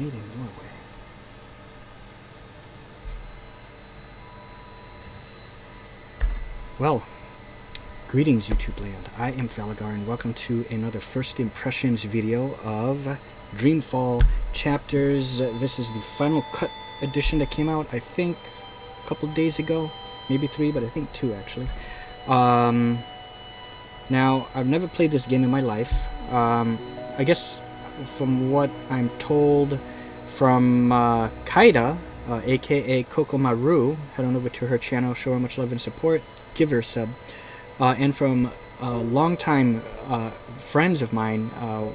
made in Norway. Well, greetings YouTube land. I am Falagar and welcome to another first impressions video of Dreamfall Chapters. This is the final cut edition that came out, I think, a couple days ago. Maybe 3, but I think 2 actually. Now, I've never played this game in my life. I guess from what I'm told from Kaida, aka Coco Maru, head on over to her channel, show her much love and support, give her a sub. And from longtime friends of mine,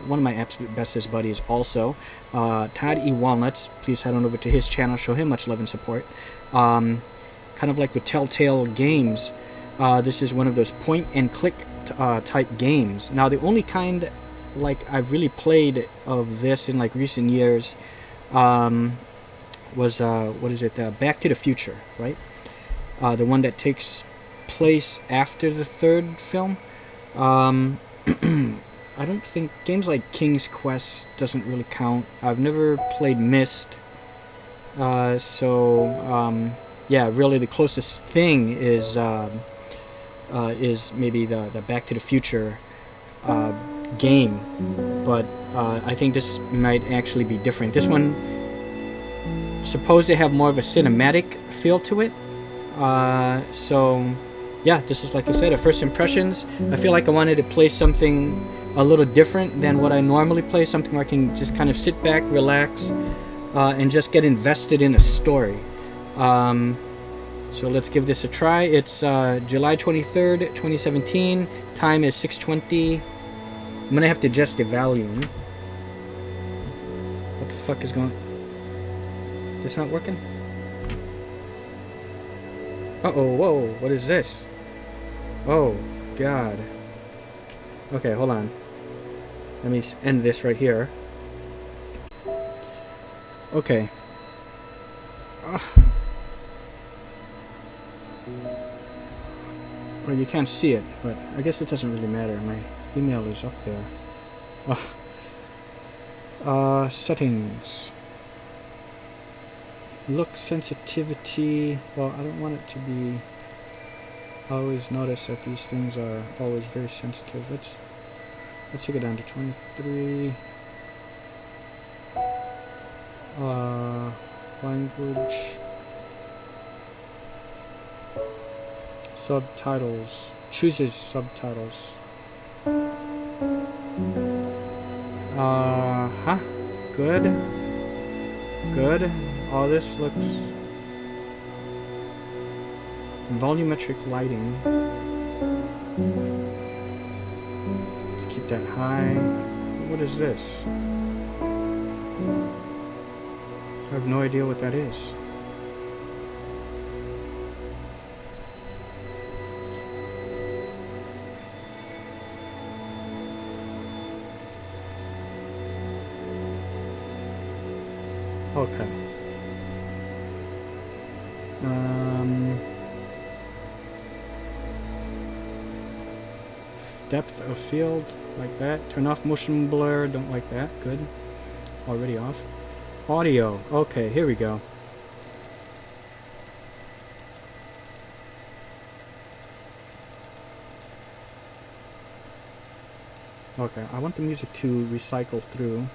one of my absolute bestest buddies also, Todd E. Walnuts, please head on over to his channel, show him much love and support. Kind of like with Telltale Games, this is one of those point and click type games. Now the only kind like I've really played of this in like recent years was what is it, Back to the Future, right? The one that takes place after the 3rd film. I don't think games like King's Quest doesn't really count. I've never played Myst, so yeah, really the closest thing is maybe the Back to the Future game, but I think this might actually be different. This one supposed to have more of a cinematic feel to it, so yeah, this is, like I said, a first impressions. I feel like I wanted to play something a little different than what I normally play, something where I can just kind of sit back, relax, and just get invested in a story. So let's give this a try. It's July 23rd, 2017. Time is 6:20. I'm gonna have to adjust the volume. What the fuck is going on? This not working? Uh-oh, whoa, what is this? Oh, God. Okay, hold on. Let me end this right here. Okay. Well, you can't see it, but I guess it doesn't really matter. My email is up there. Settings. Look sensitivity. Well, I don't want it to be. I always notice that these things are always very sensitive. Let's take it down to 23. Language. Subtitles. Chooses subtitles. Good. Good. All this looks. Volumetric lighting. Let's keep that high. What is this? I have no idea what that is. Okay. Depth of field, like that. Turn off motion blur, don't like that. Good. Already off. Audio. Okay, here we go. Okay, I want the music to recycle through.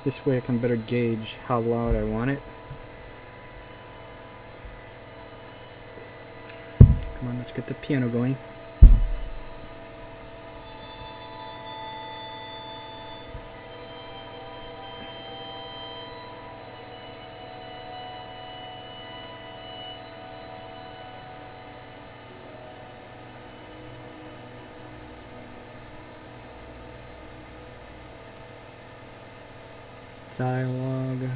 This way I can better gauge how loud I want it. Come on, let's get the piano going. Dialogue.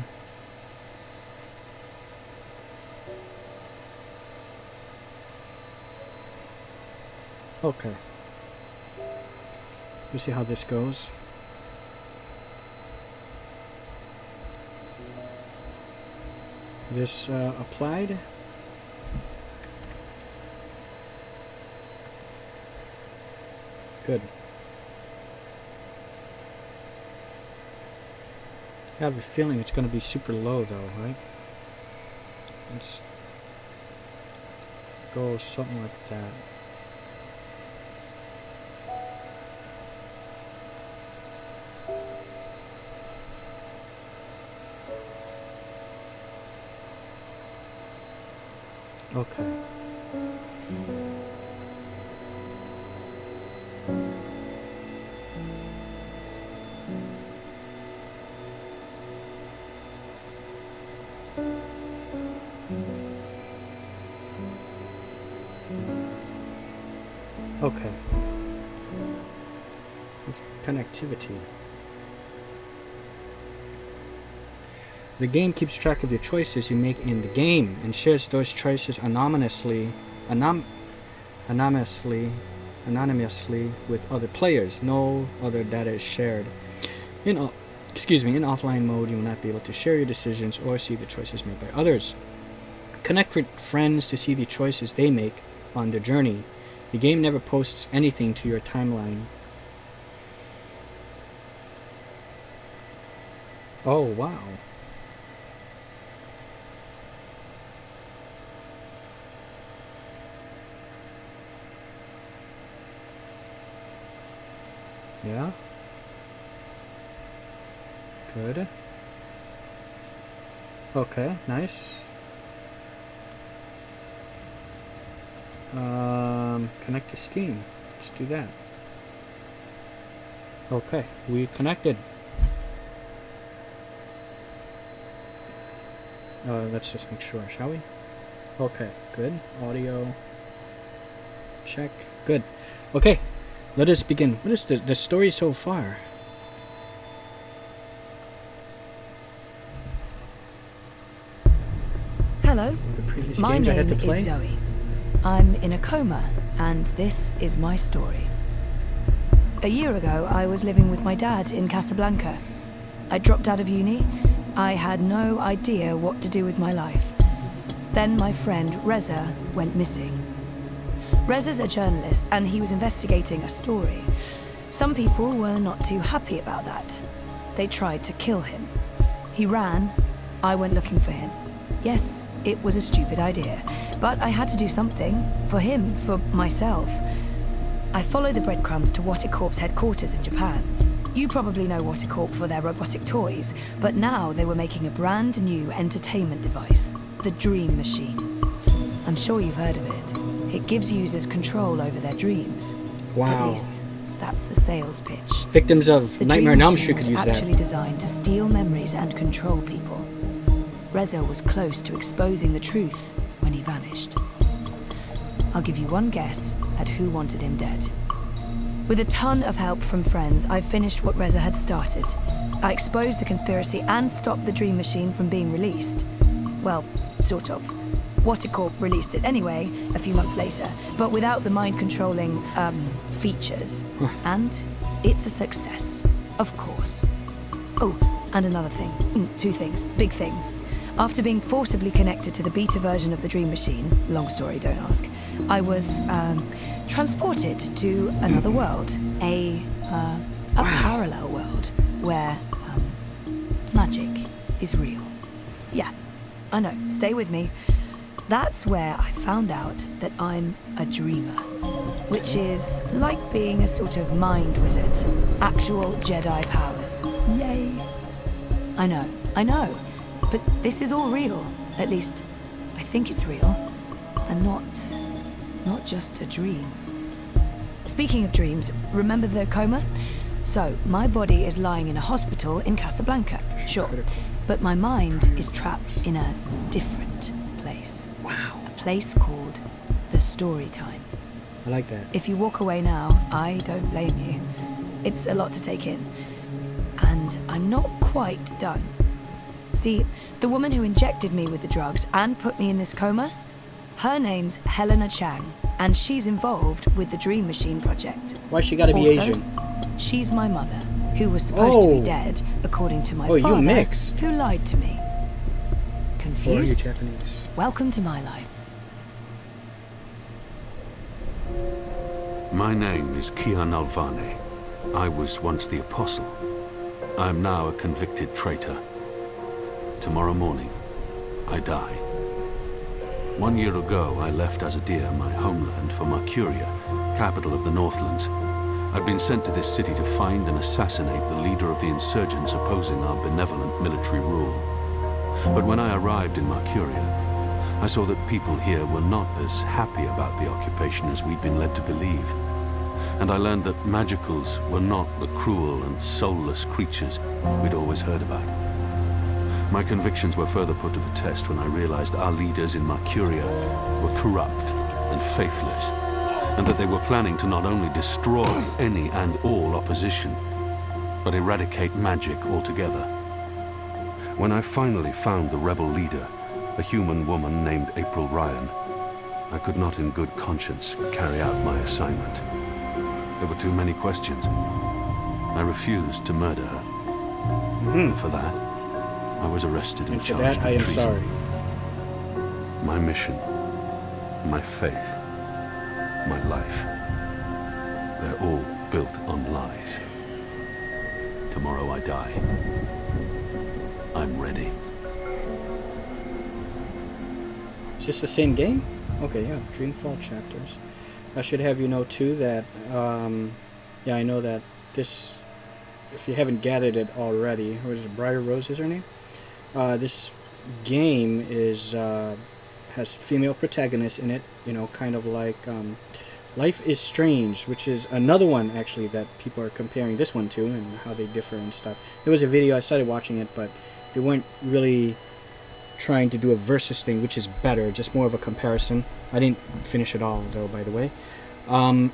Okay. We'll see how this goes. This applied. Good. I have a feeling it's going to be super low though, right? Let's go something like that. Okay. Okay. It's connectivity. The game keeps track of your choices you make in the game and shares those choices anonymously with other players. No other data is shared. In offline mode, you will not be able to share your decisions or see the choices made by others. Connect with friends to see the choices they make on their journey. The game never posts anything to your timeline. Oh, wow. Yeah. Good. Okay, nice. Connect to Steam. Let's do that. Okay, we connected. Let's just make sure, shall we? Okay, good. Audio. Check. Good. Okay, let us begin. What is the story so far? Hello, The previous my games I had name to play? is Zoe. I'm in a coma, and this is my story. A year ago, I was living with my dad in Casablanca. I dropped out of uni. I had no idea what to do with my life. Then my friend Reza went missing. Reza's a journalist, and he was investigating a story. Some people were not too happy about that. They tried to kill him. He ran. I went looking for him. Yes, it was a stupid idea, but I had to do something. For him, for myself. I followed the breadcrumbs to Watercorp's headquarters in Japan. You probably know Watercorp for their robotic toys, but now they were making a brand new entertainment device, the Dream Machine. I'm sure you've heard of it. It gives users control over their dreams. Wow. At least, that's the sales pitch. Victims of The Nightmare Dream on Elm Machine Street could was use actually that. designed to steal memories and control people. Reza was close to exposing the truth when he vanished. I'll give you one guess at who wanted him dead. With a ton of help from friends, I finished what Reza had started. I exposed the conspiracy and stopped the Dream Machine from being released. Well, sort of. Watercorp released it anyway, a few months later, but without the mind-controlling, features. And it's a success, of course. Oh, and another thing. Two things. Big things. After being forcibly connected to the beta version of the Dream Machine, long story, don't ask, I was, transported to another world. A parallel world, where, magic is real. Yeah, I know, stay with me. That's where I found out that I'm a dreamer, which is like being a sort of mind wizard. Actual Jedi powers. Yay! I know, but this is all real. At least, I think it's real, and not just a dream. Speaking of dreams, remember the coma? So, my body is lying in a hospital in Casablanca, sure, but my mind is trapped in a different place. Wow. A place called the Storytime. I like that. If you walk away now, I don't blame you. It's a lot to take in. And I'm not quite done. See, the woman who injected me with the drugs and put me in this coma, her name's Helena Chang, and she's involved with the Dream Machine project. Why she gotta be Also, Asian? She's my mother, who was supposed to Oh. be dead, according to my Oh, you father, mixed. who lied to me. Or are you Confused? Japanese? Welcome to my life. My name is Kian Alvane. I was once the Apostle. I am now a convicted traitor. Tomorrow morning, I die. 1 year ago, I left Azadir, my homeland, for Marcuria, capital of the Northlands. I'd been sent to this city to find and assassinate the leader of the insurgents opposing our benevolent military rule. But when I arrived in Marcuria, I saw that people here were not as happy about the occupation as we'd been led to believe. And I learned that magicals were not the cruel and soulless creatures we'd always heard about. My convictions were further put to the test when I realized our leaders in Marcuria were corrupt and faithless, and that they were planning to not only destroy any and all opposition, but eradicate magic altogether. When I finally found the rebel leader, a human woman named April Ryan, I could not in good conscience carry out my assignment. There were too many questions. I refused to murder her. For that, I was arrested and And for charged that, I with am treason. sorry. My mission, my faith, my life, they're all built on lies. Tomorrow I die. I'm ready. Is this the same game? Okay, yeah, Dreamfall Chapters. I should have you know too that, yeah, I know that this, if you haven't gathered it already, what is it, Briar Rose is her name? This game is, has female protagonists in it, you know, kind of like Life is Strange, which is another one actually that people are comparing this one to and how they differ and stuff. There was a video, I started watching it, but they weren't really trying to do a versus thing, which is better, just more of a comparison. I didn't finish it all though, by the way. And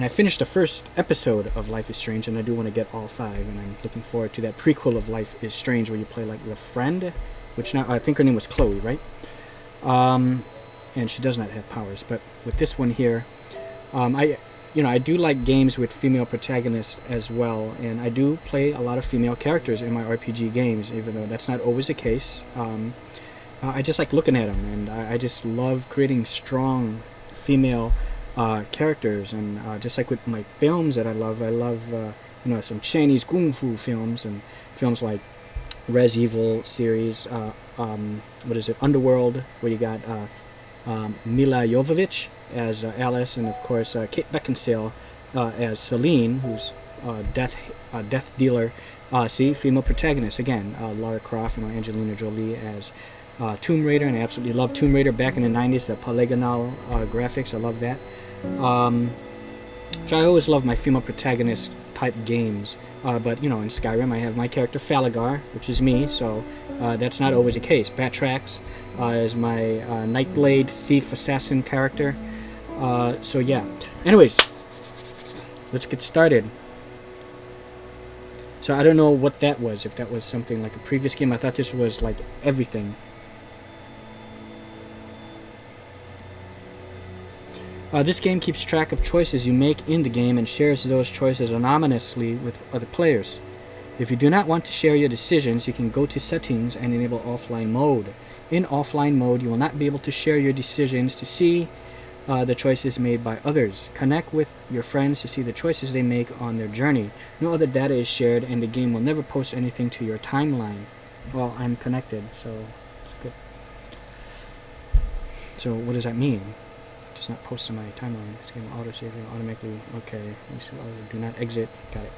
I finished the first episode of Life is Strange, and I do want to get all 5, and I'm looking forward to that prequel of Life is Strange where you play like the friend, which now I think her name was Chloe, right? And she does not have powers, but with this one here, I do like games with female protagonists as well, and I do play a lot of female characters in my RPG games, even though that's not always the case. I just like looking at them, and I just love creating strong female characters, and just like with my films that I love some Chinese kung fu films and films like Res Evil series, Underworld, where you got Mila Jovovich as Alice, and of course Kate Beckinsale as Celine, who's death dealer. See, female protagonist again. Lara Croft, Angelina Jolie as Tomb Raider, and I absolutely love Tomb Raider back in the 90s. The polygonal graphics, I love that. So I always love my female protagonist type games. But in Skyrim I have my character Falagar, which is me, so that's not always the case. Batrax is my Nightblade thief assassin character. So yeah. Anyways, let's get started. So I don't know what that was, if that was something like a previous game. I thought this was like everything. This game keeps track of choices you make in the game and shares those choices anonymously with other players. If you do not want to share your decisions, you can go to settings and enable offline mode. In offline mode, you will not be able to share your decisions to see the choices made by others. Connect with your friends to see the choices they make on their journey. No other data is shared, and the game will never post anything to your timeline. Well, I'm connected, so it's good. So what does that mean? Does not post to my timeline. This game autosave automatically. Okay. Do not exit. Got it.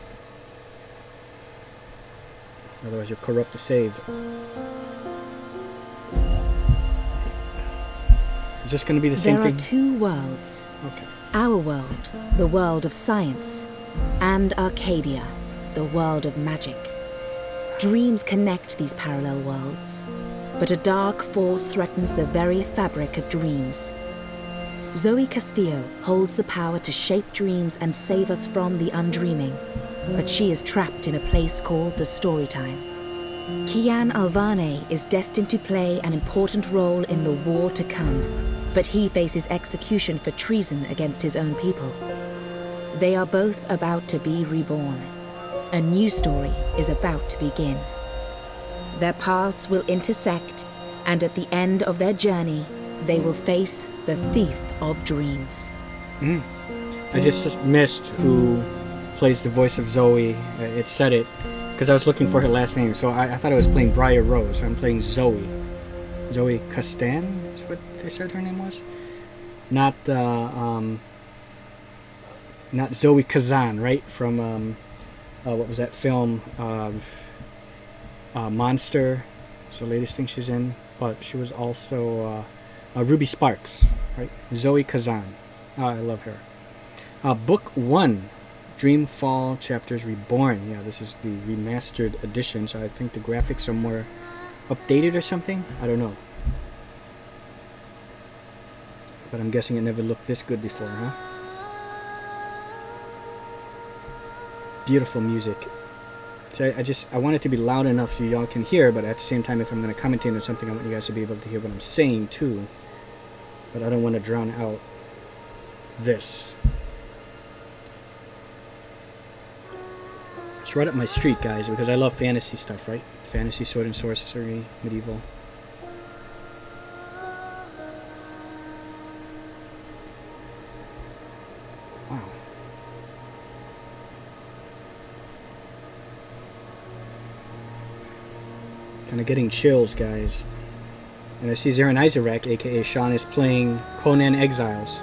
Otherwise you'll corrupt the save. Is this going to be the same thing? There are two worlds. Okay. Our world, the world of science, and Arcadia, the world of magic. Dreams connect these parallel worlds, but a dark force threatens the very fabric of dreams. Zoe Castillo holds the power to shape dreams and save us from the undreaming, but she is trapped in a place called the Storytime. Kian Alvane is destined to play an important role in the war to come, but he faces execution for treason against his own people. They are both about to be reborn. A new story is about to begin. Their paths will intersect, and at the end of their journey, they will face the thief of dreams. I just missed who plays the voice of Zoe. It said it. because I was looking for her last name. So I thought I was playing Briar Rose. I'm playing Zoe. Zoe Castan is what they said her name was. Not Zoe Kazan, right? From what was that film? Monster. It's the latest thing she's in. But she was also Ruby Sparks, right? Zoe Kazan. I love her. Book 1, Dreamfall Chapters Reborn. Yeah, this is the remastered edition, so I think the graphics are more updated or something. I don't know. But I'm guessing it never looked this good before, huh? Beautiful music. So I want it to be loud enough so y'all can hear, but at the same time, if I'm going to commentate on something, I want you guys to be able to hear what I'm saying too. But I don't want to drown out this. It's right up my street, guys, because I love fantasy stuff, right? Fantasy, sword and sorcery, medieval. Wow. Kind of getting chills, guys. And I see Zarin Isaac, aka Sean, is playing Conan Exiles.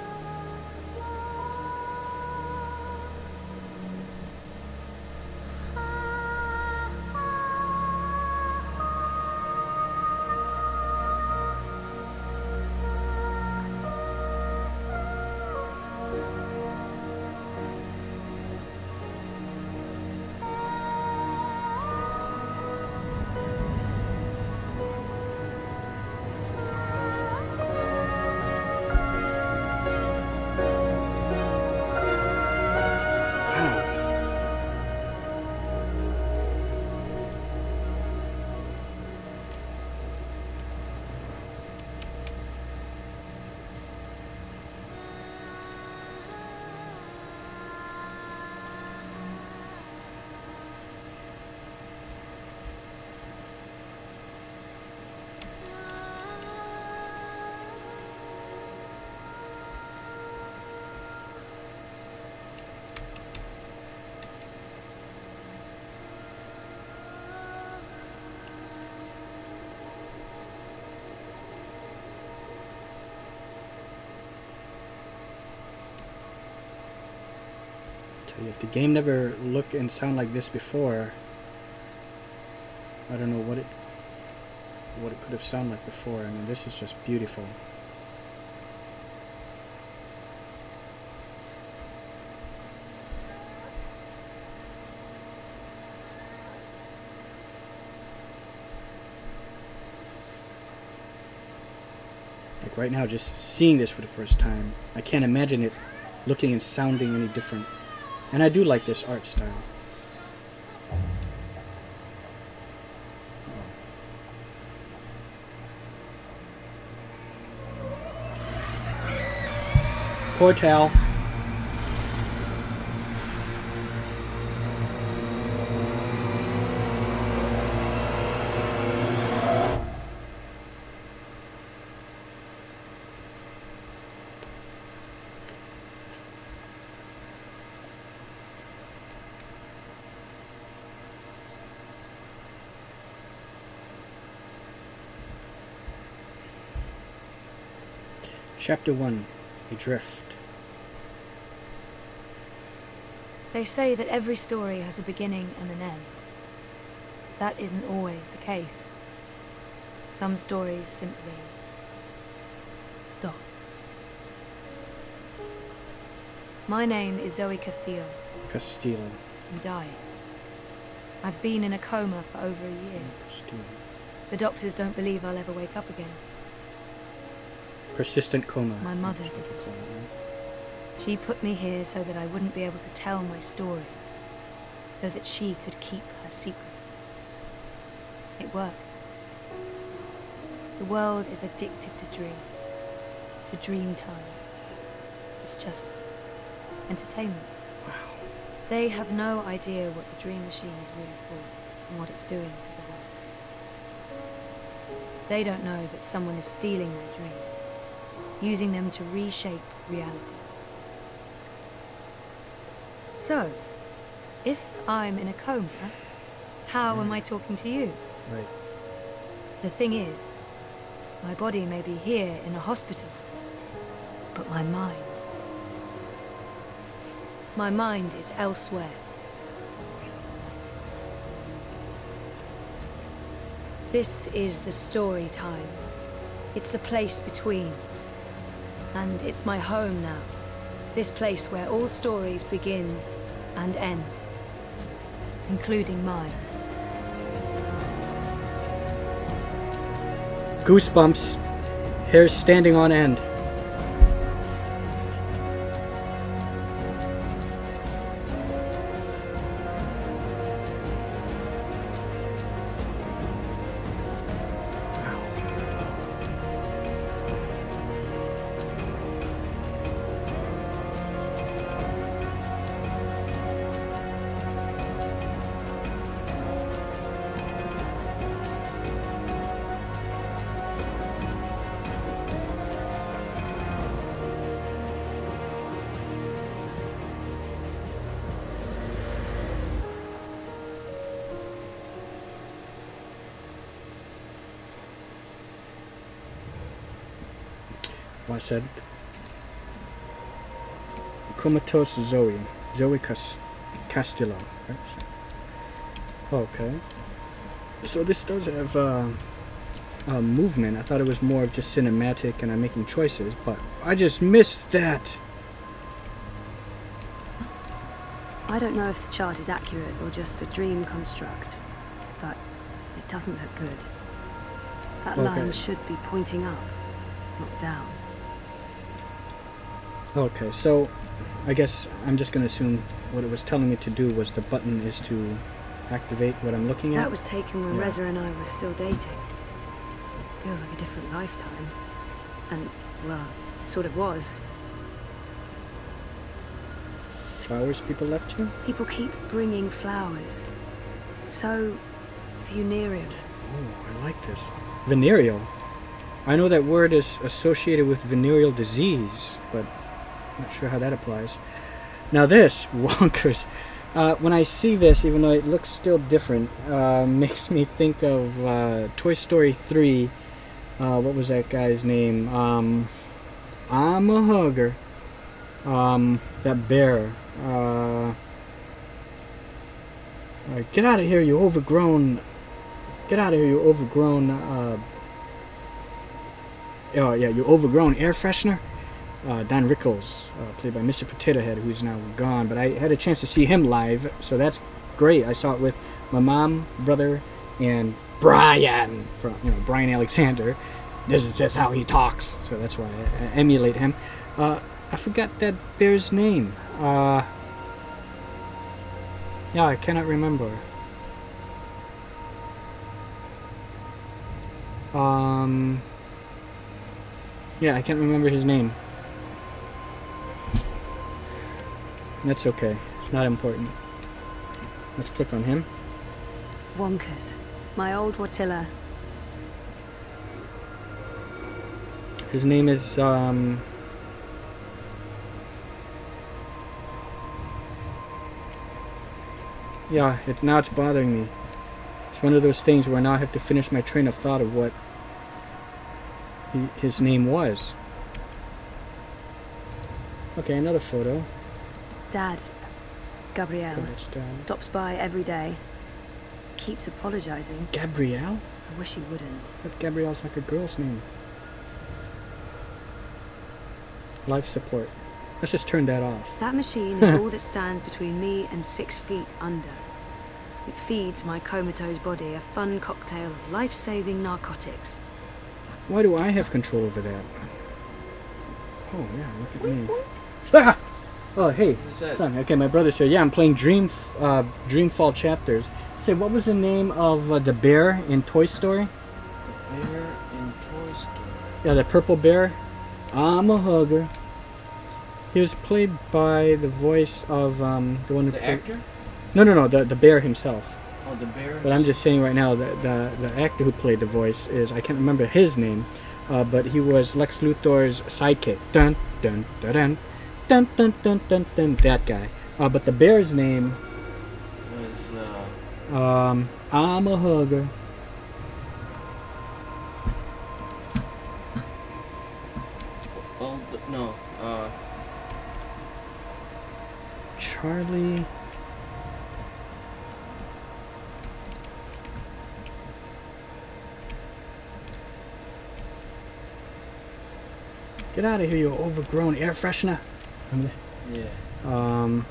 If the game never looked and sounded like this before, I don't know what it could have sounded like before. I mean, this is just beautiful. Like right now, just seeing this for the first time, I can't imagine it looking and sounding any different. And I do like this art style. Portal. Chapter 1, Adrift. They say that every story has a beginning and an end. That isn't always the case. Some stories simply stop. My name is Zoe Castillo. Castillo. I'm dying. I've been in a coma for over a year. Castillo. The doctors don't believe I'll ever wake up again. Persistent coma. My mother did it. She put me here so that I wouldn't be able to tell my story, so that she could keep her secrets. It worked. The world is addicted to dreams, to dream time. It's just entertainment. Wow. They have no idea what the dream machine is really for and what it's doing to the world. They don't know that someone is stealing their dreams, using them to reshape reality. So, if I'm in a coma, How am I talking to you? Right. The thing is, my body may be here in a hospital, but my mind is elsewhere. This is the story time. It's the place between. And it's my home now. This place where all stories begin and end, including mine. Goosebumps. Hair standing on end. I said comatose Zoe Castillo. Right? Okay, so this does have movement. I thought it was more of just cinematic and I'm making choices, but I just missed that. I don't know if the chart is accurate or just a dream construct, but it doesn't look good. That line should be pointing up, not down. Okay, so I guess I'm just going to assume what it was telling me to do was the button is to activate what I'm looking at. That was taken when Reza and I were still dating. Feels like a different lifetime. And, well, it sort of was. Flowers people left you? People keep bringing flowers. So funereal. Oh, I like this. Venereal. I know that word is associated with venereal disease, but I'm not sure how that applies. Now this, wonkers. When I see this, even though it looks still different, makes me think of Toy Story 3. What was that guy's name? I'm a hugger. That bear. Get out of here, you overgrown. Get out of here, you overgrown. Oh yeah, you overgrown air freshener. Don Rickles, played by Mr. Potato Head, who's now gone, but I had a chance to see him live, so that's great. I saw it with my mom, brother, and Brian, from Brian Alexander. This is just how he talks, so that's why I emulate him. I forgot that bear's name. Yeah, I cannot remember. Yeah, I can't remember his name. That's okay. It's not important. Let's click on him. Wonkers. My old Watilla. His name is, yeah, now it's bothering me. It's one of those things where now I have to finish my train of thought of what his name was. Okay, another photo. Dad, Gabrielle, Dad. stops by every day. Keeps apologizing. Gabrielle? I wish he wouldn't. But Gabrielle's like a girl's name. Life support. Let's just turn that off. That machine is all that stands between me and 6 feet under. It feeds my comatose body a fun cocktail of life-saving narcotics. Why do I have control over that? Oh yeah, look at me. Ah! Oh hey, son. Okay, my brother's here. Yeah, I'm playing Dreamfall Chapters. Say, what was the name of the bear in Toy Story? The bear in Toy Story. Yeah, the purple bear. I'm a hugger. He was played by the voice of the one who The played... actor? No, the bear himself. Oh, the bear. But I'm just saying right now that the actor who played the voice is, I can't remember his name, but he was Lex Luthor's sidekick. Dun dun dun dun dun dun dun dun dun. That guy. But the bear's name was I'm a hugger. Well, no. Charlie. Get out of here, you overgrown air freshener. Yeah. I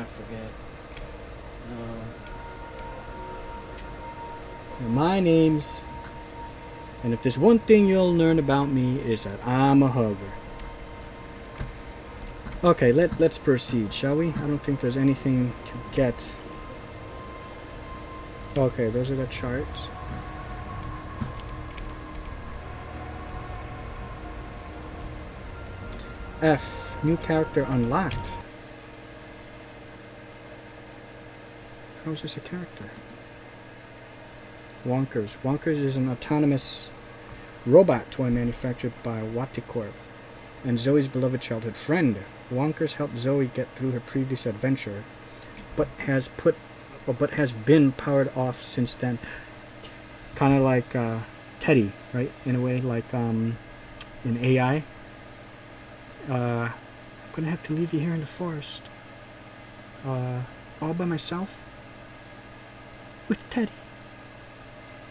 forget. My name's... And if there's one thing you'll learn about me is that I'm a hugger. Okay, let's proceed, shall we? I don't think there's anything to get. Okay, those are the charts. F, new character unlocked. How is this a character? Wonkers. Wonkers is an autonomous robot toy manufactured by Waticorp and Zoe's beloved childhood friend. Wonkers helped Zoe get through her previous adventure, but has been powered off since then. Kind of like Teddy, right? In a way, like in AI. I'm gonna have to leave you here in the forest, all by myself, with Teddy.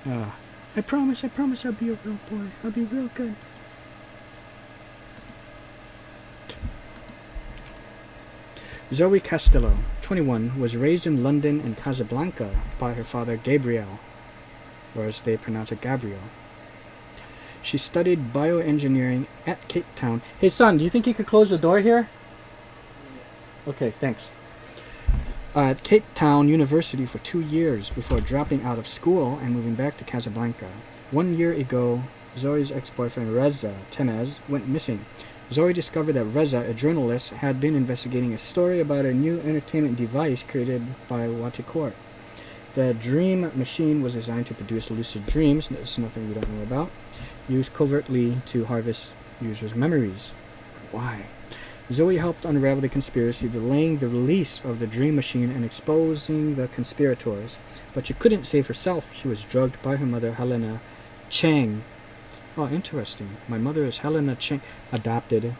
I promise I'll be a real boy. I'll be real good. Zoe Castello, 21, was raised in London and Casablanca by her father Gabriel, or as they pronounce it, Gabriel. She studied bioengineering at Cape Town. Hey son, do you think you could close the door here? Okay, thanks. At Cape Town University for 2 years before dropping out of school and moving back to Casablanca. 1 year ago, Zoe's ex-boyfriend Reza Temez went missing. Zoe discovered that Reza, a journalist, had been investigating a story about a new entertainment device created by Waticorp. The dream machine was designed to produce lucid dreams, that's nothing we don't know about, used covertly to harvest users' memories. Why? Zoe helped unravel the conspiracy, delaying the release of the dream machine and exposing the conspirators. But she couldn't save herself. She was drugged by her mother, Helena Chang. Oh, interesting. My mother is Helena Chang. Adopted. Did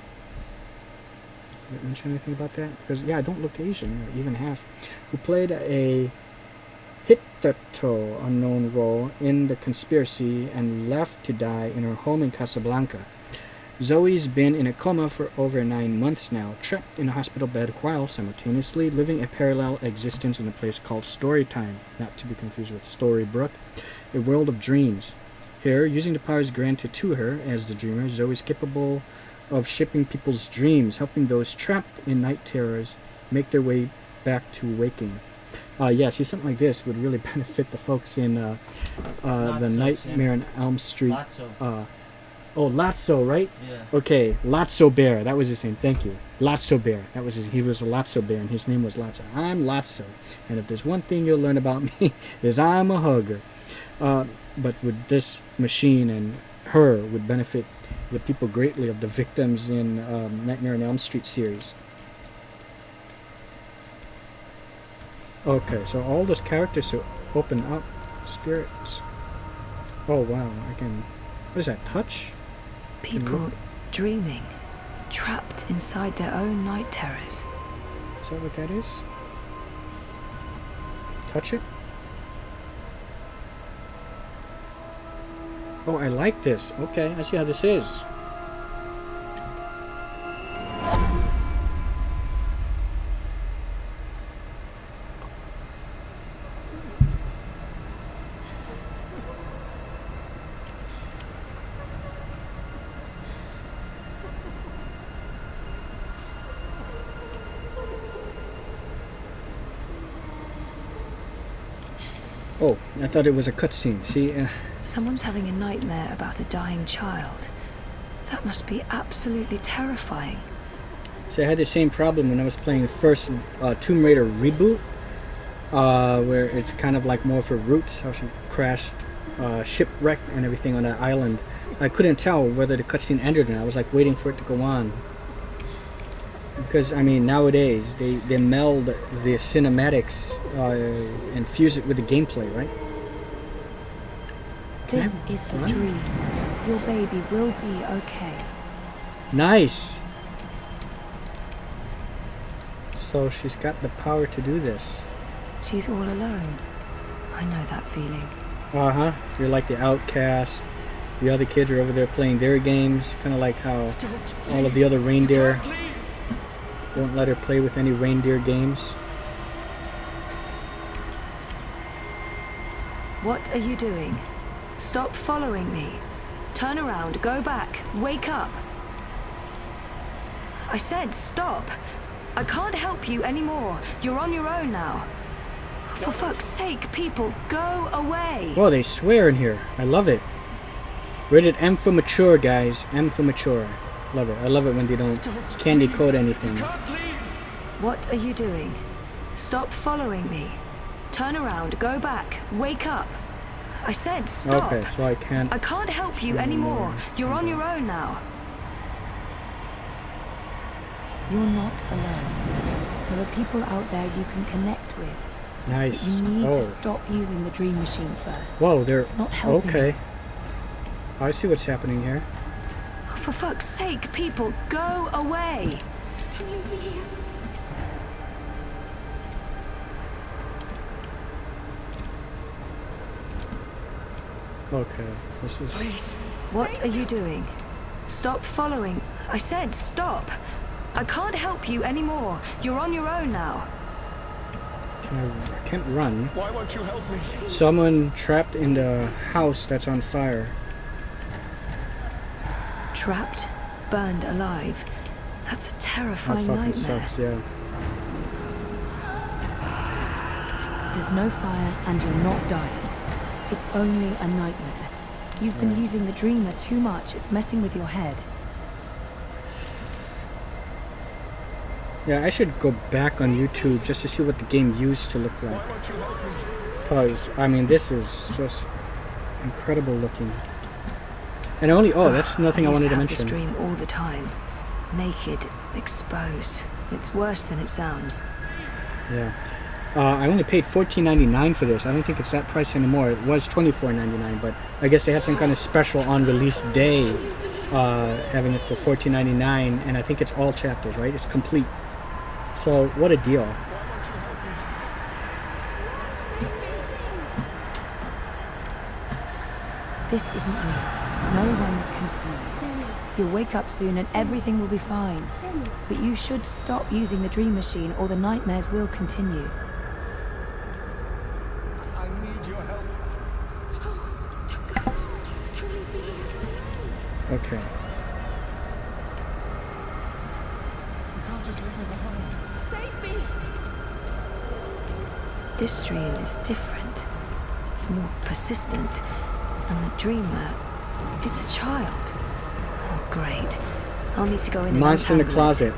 I mention anything about that? Because, yeah, I don't look Asian, or even half. Who played a hitherto unknown role in the conspiracy and left to die in her home in Casablanca. Zoe's been in a coma for over 9 months now, trapped in a hospital bed while simultaneously living a parallel existence in a place called Storytime, not to be confused with Storybrooke, a world of dreams. Here, using the powers granted to her as the dreamer, Zoe is capable of shaping people's dreams, helping those trapped in night terrors make their way back to waking. Yeah, see, something like this would really benefit the folks in the Nightmare on Elm Street. Oh, Lotso, right? Yeah. Okay, Lotso Bear. That was his name. Thank you. Lotso Bear. That was he was a Lotso Bear, and his name was Lotso. I'm Lotso, and if there's one thing you'll learn about me, is I'm a hugger. But with this machine and her would benefit the people greatly of the victims in Nightmare on Elm Street series. Okay, so all those characters to open up spirits. Oh wow, I can. What is that? Touch? People dreaming, trapped inside their own night terrors. Is that what that is? Touch it? Oh, I like this. Okay, I see how this is. Oh, I thought it was a cutscene. See, Someone's having a nightmare about a dying child. That must be absolutely terrifying. see, I had the same problem when I was playing the first Tomb Raider reboot, where it's kind of like more for Roots, how she crashed, shipwrecked and everything on that island. I couldn't tell whether the cutscene ended, and I was like waiting for it to go on. Because I mean, nowadays they meld the cinematics and fuse it with the gameplay, right? This is a Run? dream. Your baby will be okay. Nice. So she's got the power to do this. She's all alone. I know that feeling. Uh-huh. You're like the outcast. The other kids are over there playing their games, kind of like how all of the other reindeer won't let her play with any reindeer games. What are you doing? Stop following me. Turn around, go back, wake up. I said stop. I can't help you anymore. You're on your own now. For fuck's sake, people, go away. Whoa, they swear in here. I love it. Rated M for mature, guys. M for mature. Love it. I love it when they don't candy code anything. What are you doing? Stop following me. Turn around, go back, wake up. I said stop. Okay, so I can't. I can't help you anymore. You're on your own now. You're not alone. There are people out there you can connect with. Nice. You need Oh. to stop using the dream machine first. Whoa, they're It's not helping okay. you. I see what's happening here. For fuck's sake, people, go away. Don't leave me here. Okay, this is. Please. What are you doing? Stop following. I said stop. I can't help you anymore. You're on your own now. I can't run. Why won't you help me? Someone trapped in the house that's on fire. Trapped, burned alive. That's a That terrifying fucking nightmare. sucks, yeah. There's no fire and you're not dying. It's only a nightmare. You've been using the dreamer too much. It's messing with your head. Yeah, I should go back on YouTube just to see what the game used to look like. Why won't you help me? Because, I mean, this is just incredible looking. And only, oh, that's nothing I used wanted to have this mention. dream all the time. Naked, exposed. It's worse than it sounds. Yeah. I only paid $14.99 for this. I don't think it's that price anymore. It was $24.99, but I guess they had some kind of special on release day, having it for $14.99, and I think it's all chapters, right? It's complete. So what a deal. This isn't real. No one can see you. You'll wake up soon and everything will be fine. But you should stop using the dream machine or the nightmares will continue. I need your help. Don't go. Don't leave me here, please. Okay. You can't just leave me behind. Save me. This dream is different. It's more persistent. And the dreamer, it's a child. Oh, great. I'll need to go in and Monster in the untangle it. closet.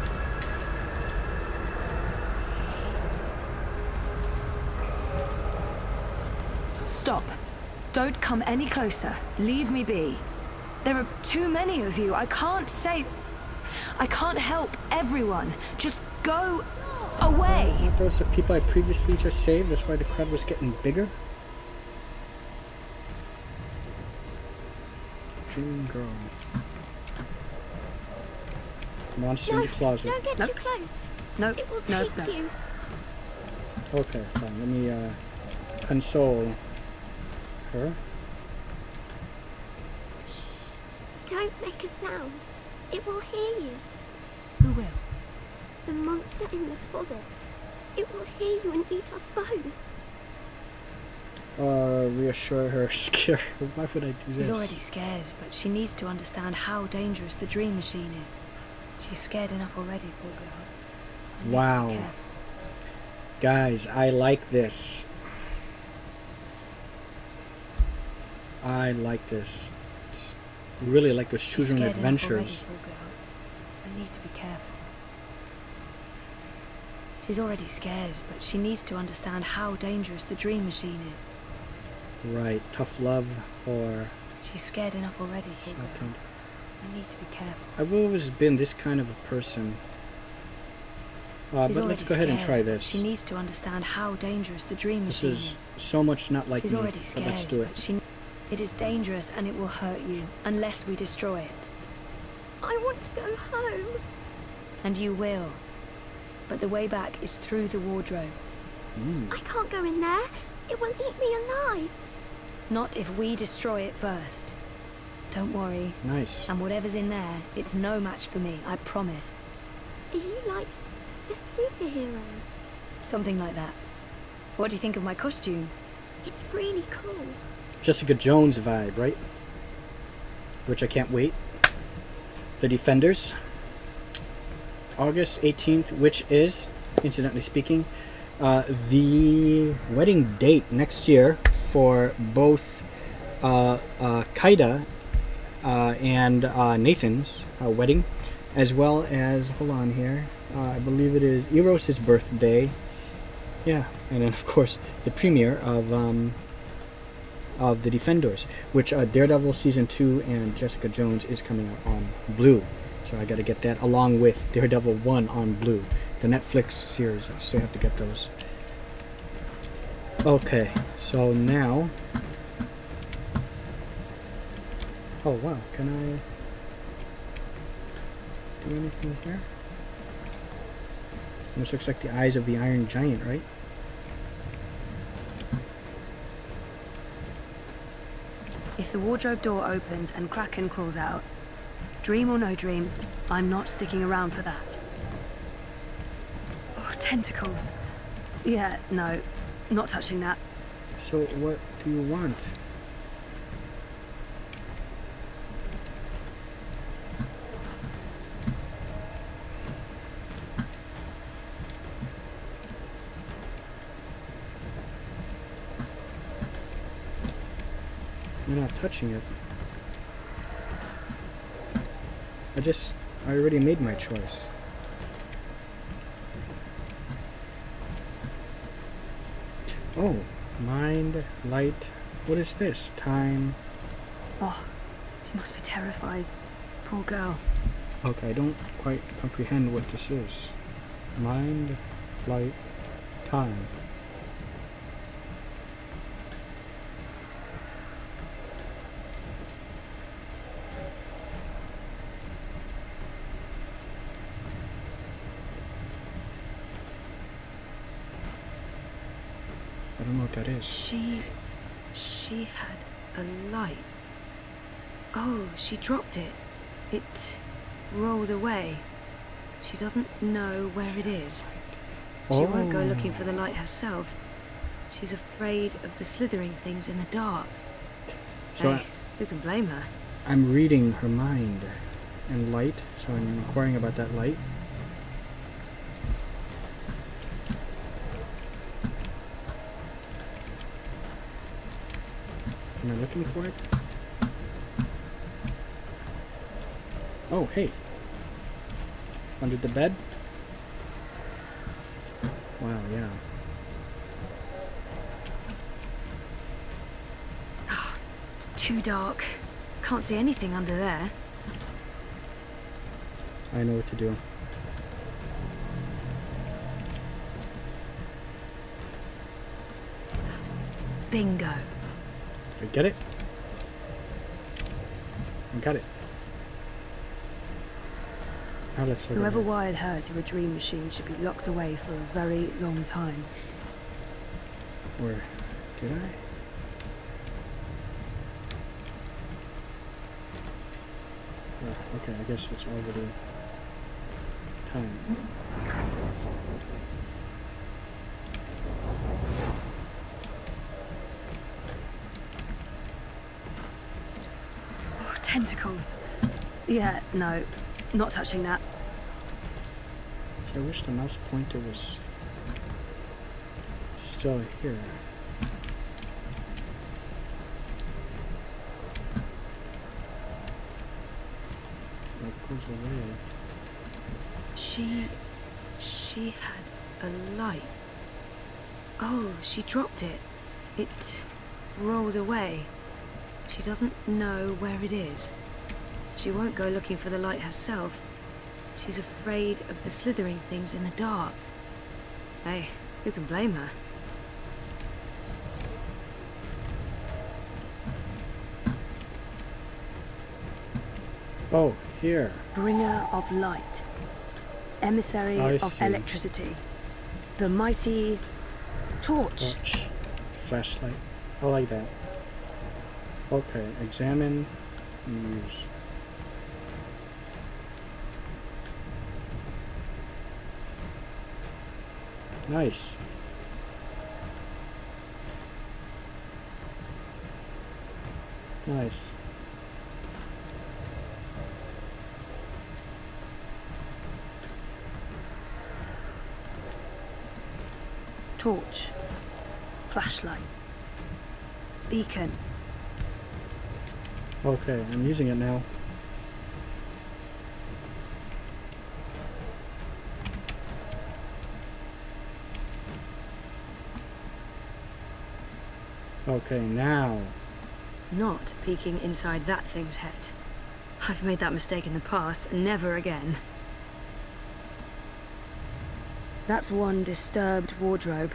Stop. Don't come any closer. Leave me be. There are too many of you. I can't help everyone. Just go away. Aren't those the people I previously just saved? That's why the crowd was getting bigger? Dream girl. Monster in No, the closet. don't get Nope. too close. No, It will no, take no. you. Okay, fine. Let me console her. Don't make a sound. It will hear you. Who will? The monster in the closet. It will hear you and eat us both. Reassure her, scare her. Why would I do this? She's already scared, but she needs to understand how dangerous the dream machine is. She's scared enough already, poor girl. I need to be Wow. careful. Guys, I like this. I like this. It's really like those She's choosing scared enough already, adventures. poor girl. I need to be careful. She's already scared, but she needs to understand how dangerous the dream machine is. Right, tough love or She's scared enough already, poor girl. something. I need to be careful. I've always been this kind of a person. But She's let's already go ahead and scared, try but this. She needs to understand how dangerous the dream This machine is so much not like She's me, already but scared, let's do it. but it is dangerous and it will hurt you unless we destroy it. I want to go home. And you will. But the way back is through the wardrobe. I can't go in there. It will eat me alive. Not if we destroy it first. Don't worry. Nice. And whatever's in there, it's no match for me, I promise. Are you like a superhero? Something like that. What do you think of my costume? It's really cool. Jessica Jones vibe, right? Which I can't wait. The Defenders. August 18th, which is, incidentally speaking, the wedding date next year for both Kaida and Nathan's wedding, as well as, hold on here, I believe it is Eros' birthday. Yeah, and then of course the premiere of the Defenders, which Daredevil season 2 and Jessica Jones is coming out on Blue. So I got to get that along with Daredevil 1 on Blue, the Netflix series. I still have to get those. Okay, so now. Oh wow, can I do anything here? This looks like the eyes of the Iron Giant, right? If the wardrobe door opens and Kraken crawls out, dream or no dream, I'm not sticking around for that. Oh, tentacles. Yeah, no, not touching that. So what do you want? You're not touching it. I already made my choice. Oh, mind, light. What is this? Time. Oh, she must be terrified. Poor girl. Okay, I don't quite comprehend what this is. Mind, light, time. I don't know what that is. She had a light. Oh, she dropped it. It rolled away. She doesn't know where it is. She won't go looking for the light herself. She's afraid of the slithering things in the dark. So Hey, who can blame her? I'm reading her mind and light, so I'm inquiring about that light. Am I looking for it? Oh, hey. Under the bed? Wow, yeah. It's too dark. Can't see anything under there. I know what to do. Bingo. I get it? I got it. Now let's look at Whoever it. wired her to a dream machine should be locked away for a very long time. Or did I? Oh, okay, I guess it's already time. Oh, tentacles. Yeah, no, not touching that. See, I wish the mouse pointer was still here. It goes away. She had a light. Oh, she dropped it. It rolled away. She doesn't know where it is. She won't go looking for the light herself. She's afraid of the slithering things in the dark. Hey, who can blame her? Oh, here. Bringer of light. Emissary I of see. electricity. The mighty torch. Torch. Flashlight. I like that. Okay, examine and use. Nice. Nice. Torch. Flashlight. Beacon. Okay, I'm using it now. Okay, now. Not peeking inside that thing's head. I've made that mistake in the past, never again. That's one disturbed wardrobe.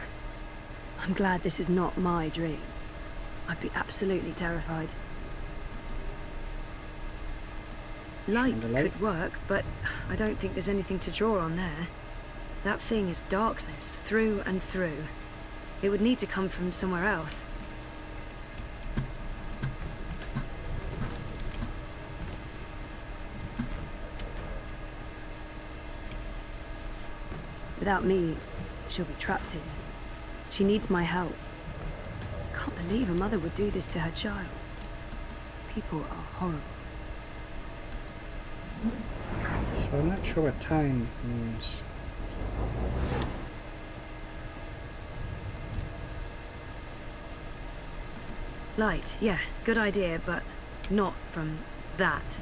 I'm glad this is not my dream. I'd be absolutely terrified. Light Candlelight. could work, but I don't think there's anything to draw on there. That thing is darkness through and through. It would need to come from somewhere else. Without me, she'll be trapped here. She needs my help. Can't believe a mother would do this to her child. People are horrible. So I'm not sure what time means. Light, yeah, good idea, but not from that.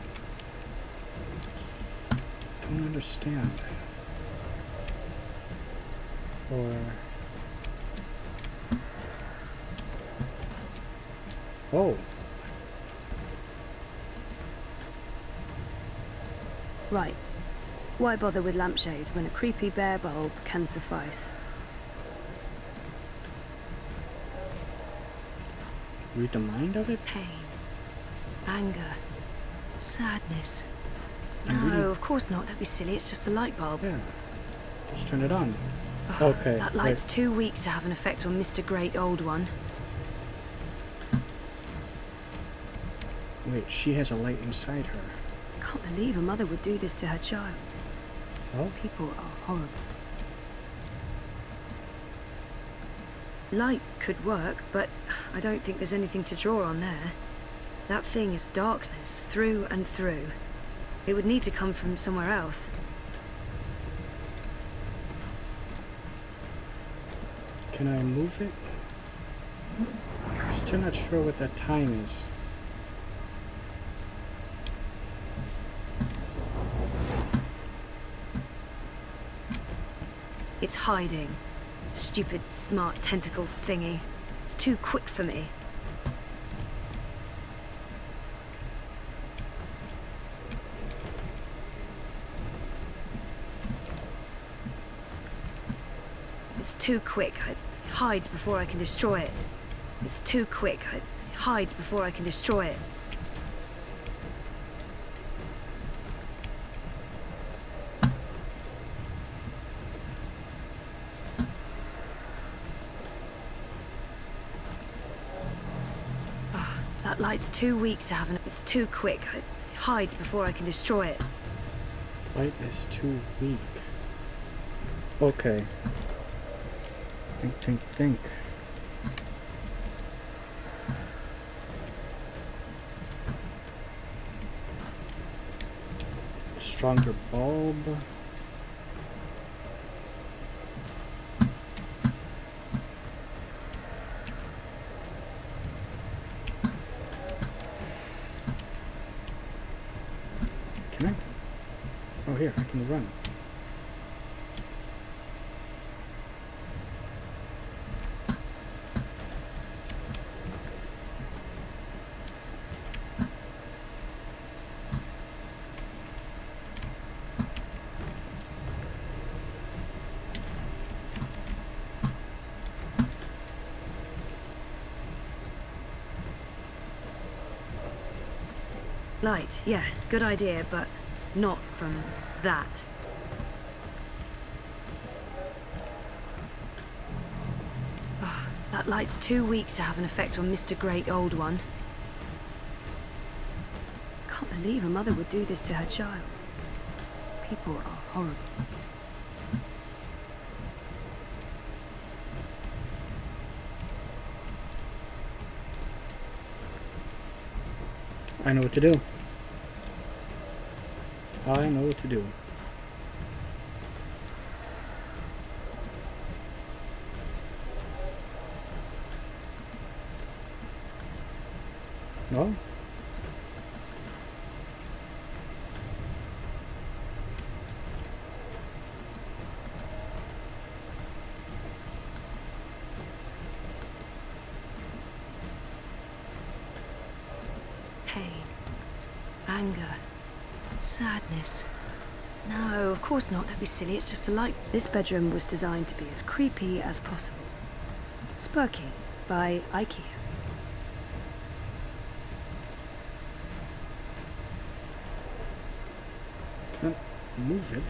Don't understand. Or... Oh. Right. Why bother with lampshade when a creepy bare bulb can suffice? Read the mind of it? Pain. Anger. Sadness. I'm No, reading- of course not. Don't be silly. It's just a light bulb. Yeah. Just turn it on. Okay. That light's too weak to have an effect on Mr. Great Old One. Wait, she has a light inside her. Can't believe a mother would do this to her child. Oh? People are horrible. Light could work, but I don't think there's anything to draw on there. That thing is darkness through and through. It would need to come from somewhere else. Can I move it? Still not sure what that time is. It's hiding. Stupid, smart tentacle thingy. It's too quick for me. It's too quick. It hides before I can destroy it. It's too quick. It hides before I can destroy it. That light's too weak to have an... It's too quick. It hides before I can destroy it. Light is too weak. Okay. Think. Stronger bulb. Can I? Oh, here, I can run. Light, yeah, good idea, but not from that. Oh, that light's too weak to have an effect on Mr. Great Old One. Can't believe a mother would do this to her child. People are horrible. I know what to do. I know what to do. No? Pain. Anger. Sadness. No, of course not. Don't be silly. It's just a light. This bedroom was designed to be as creepy as possible. Spooky by IKEA. Can't move it.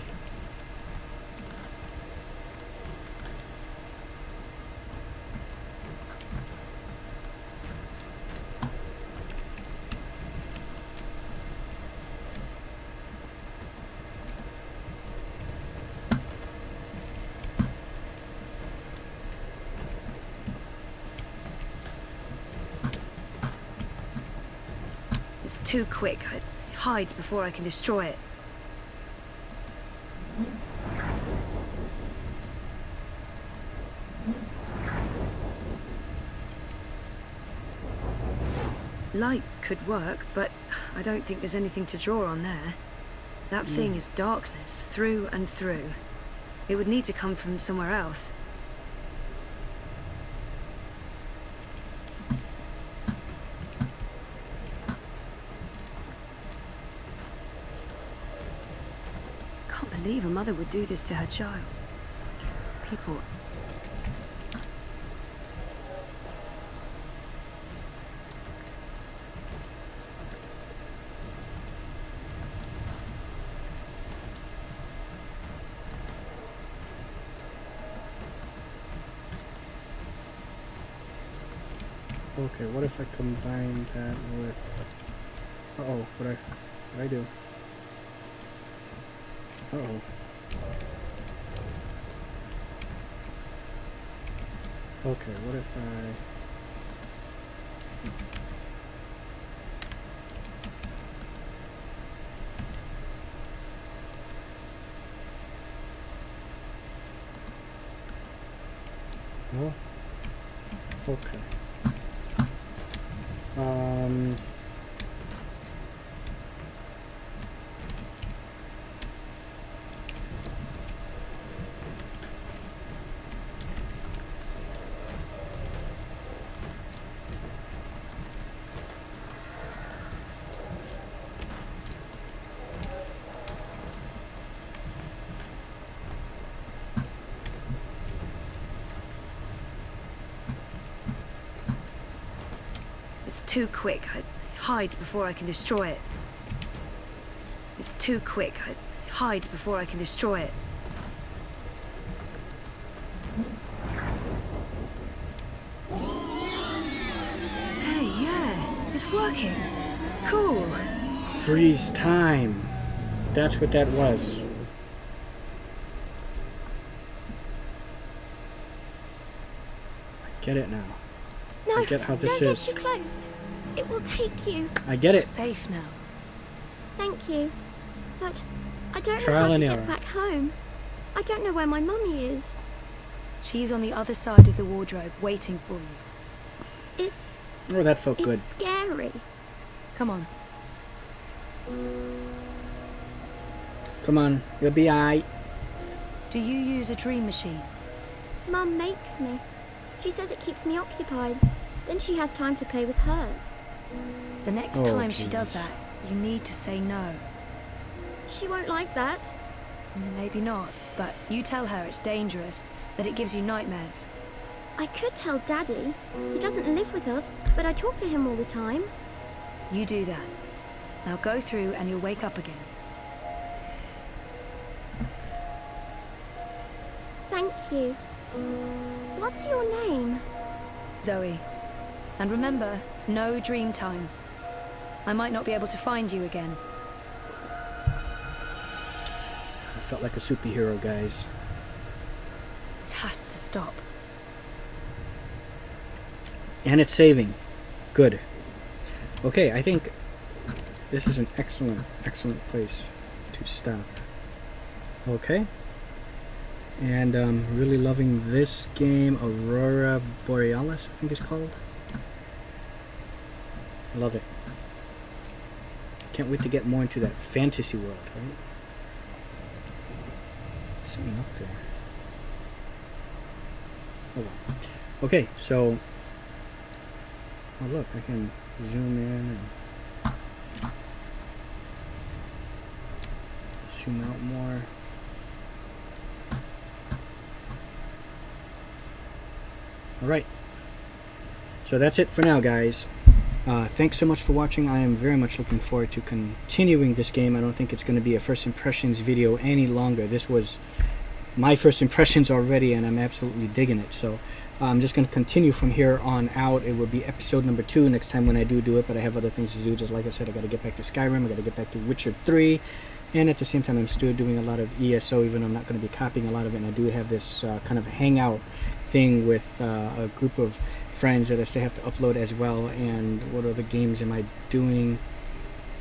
It's too quick. It hides before I can destroy it. Light could work, but I don't think there's anything to draw on there. That thing is darkness, through and through. It would need to come from somewhere else. Can't believe a mother would do this to her child. People... Okay, what if I combine that with... Uh-oh, what I do? Uh-oh. Okay, what if I... No? Okay. It's too quick. It hides before I can destroy it. It's too quick. It hides before I can destroy it. Hey, yeah, it's working. Cool. Freeze time. That's what that was. I get it now. No, I get how this don't is. get too close. It will take you. I get You're it. safe now. Thank you. But I don't know Trial how to and get error. back home. I don't know where my mummy is. She's on the other side of the wardrobe, waiting for you. It's Oh, that felt good. scary. Come on. Come on, you'll be alright. Do you use a dream machine? Mum makes me. She says it keeps me occupied. Then she has time to play with hers. The next Oh, time she jeez. does that, you need to say no. She won't like that. Maybe not, but you tell her it's dangerous, that it gives you nightmares. I could tell Daddy. He doesn't live with us, but I talk to him all the time. You do that. Now go through and you'll wake up again. Thank you. What's your name? Zoe. And remember, no dream time. I might not be able to find you again. I felt like a superhero, guys. This has to stop. And it's saving. Good. Okay, I think this is an excellent, excellent place to stop. Okay. And really loving this game, Aurora Borealis, I think it's called. Love it. Can't wait to get more into that fantasy world, right? Something up there. Oh well. Okay, so oh look, I can zoom in and zoom out more. Alright, so that's it for now, guys. Thanks so much for watching. I am very much looking forward to continuing this game. I don't think it's going to be a first impressions video any longer. This was my first impressions already, and I'm absolutely digging it. So I'm just going to continue from here on out. It will be episode number 2 next time when I do it, but I have other things to do. Just like I said, I got to get back to Skyrim, I got to get back to Witcher 3, and at the same time I'm still doing a lot of ESO, even though I'm not going to be copying a lot of it. And I do have this kind of hangout thing with a group of friends that I still have to upload as well. And what other games am I doing?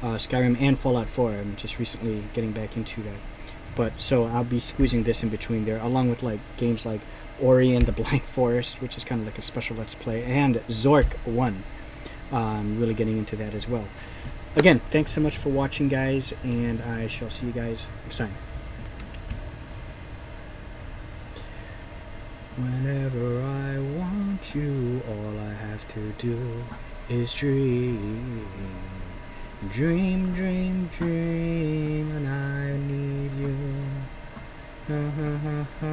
Skyrim and Fallout 4. I'm just recently getting back into that. But so I'll be squeezing this in between there, along with like games like Ori and the Blind Forest, which is kind of like a special let's play, and Zork 1. I'm really getting into that as well. Again, thanks so much for watching, guys, and I shall see you guys next time. Whenever I want you, all I have to do is dream. Dream, dream, dream, and I need you. Da, da, da, da.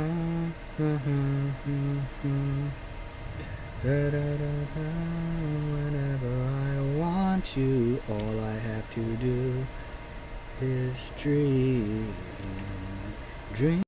Whenever I want you, all I have to do is dream. Dream.